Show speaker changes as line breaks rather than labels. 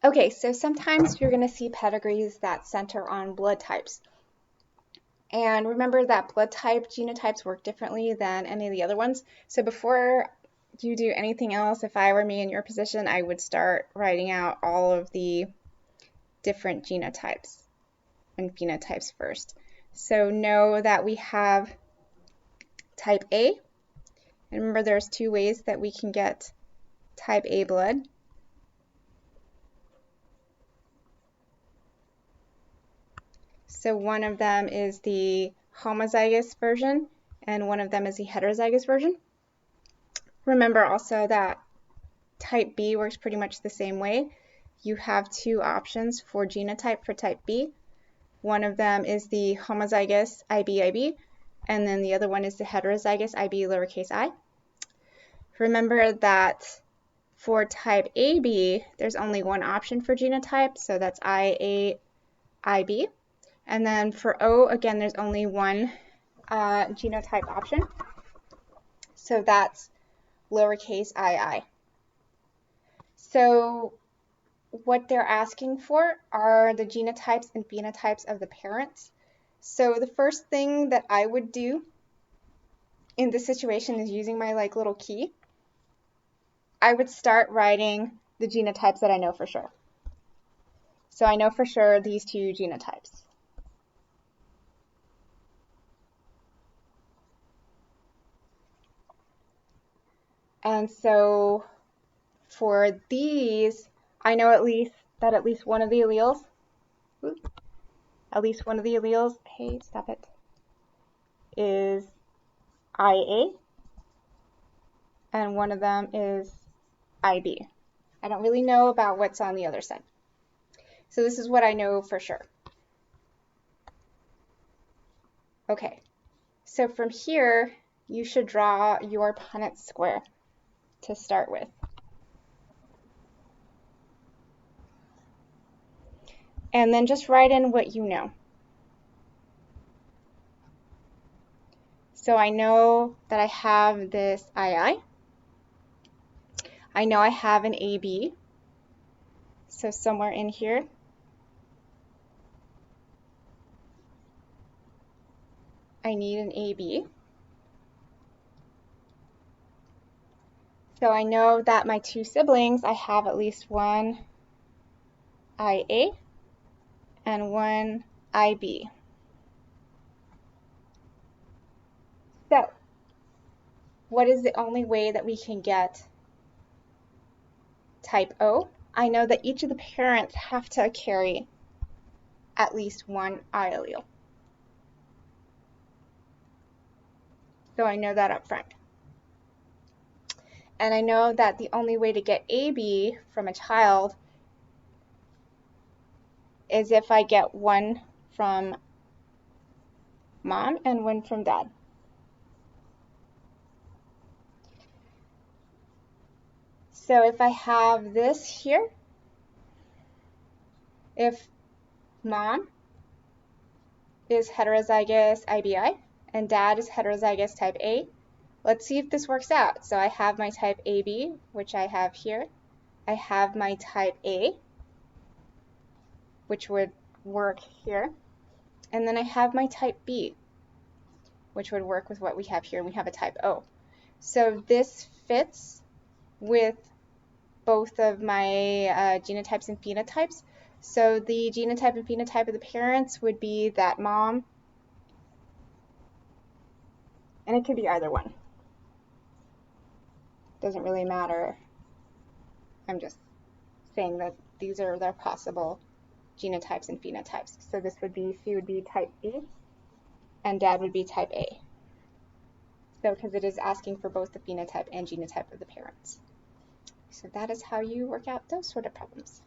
Okay, so sometimes you're going to see pedigrees that center on blood types. And remember that blood type genotypes work differently than any of the other ones. So before you do anything else, if I were me in your position, I would start writing out all of the different genotypes and phenotypes first. So know that we have type A. And remember there's two ways that we can get type A blood. So one of them is the homozygous version, and one of them is the heterozygous version. Remember also that type B works pretty much the same way. You have two options for genotype for type B. One of them is the homozygous IB, and then the other one is the heterozygous IB lowercase I. Remember that for type AB, there's only one option for genotype, so that's IA, IB. And then for O, again, there's only one genotype option, so that's lowercase ii. So what they're asking for are the genotypes and phenotypes of the parents. So the first thing that I would do in this situation is using my little key. I would start writing the genotypes that I know for sure. So I know for sure these two genotypes. And so for these, I know at least one of the alleles, hey, stop it, is IA, and one of them is IB. I don't really know about what's on the other side. So this is what I know for sure. Okay, so from here, you should draw your Punnett square to start with. And then just write in what you know. So I know that I have this II. I know I have an AB. So somewhere in here. I need an AB. So I know that my two siblings, I have at least one IA and one IB. So what is the only way that we can get type O? I know that each of the parents have to carry at least one I allele. So I know that up front. And I know that the only way to get AB from a child is if I get one from mom and one from dad. So if I have this here, if mom is heterozygous IBI and dad is heterozygous type A, let's see if this works out. So I have my type AB, which I have here. I have my type A, which would work here. And then I have my type B, which would work with what we have here, and we have a type O. So this fits with both of my genotypes and phenotypes. So the genotype and phenotype of the parents would be that mom, and it could be either one. Doesn't really matter. I'm just saying that these are their possible genotypes and phenotypes. So this would be, she would be type B, and dad would be type A. So because it is asking for both the phenotype and genotype of the parents. So that is how you work out those sort of problems.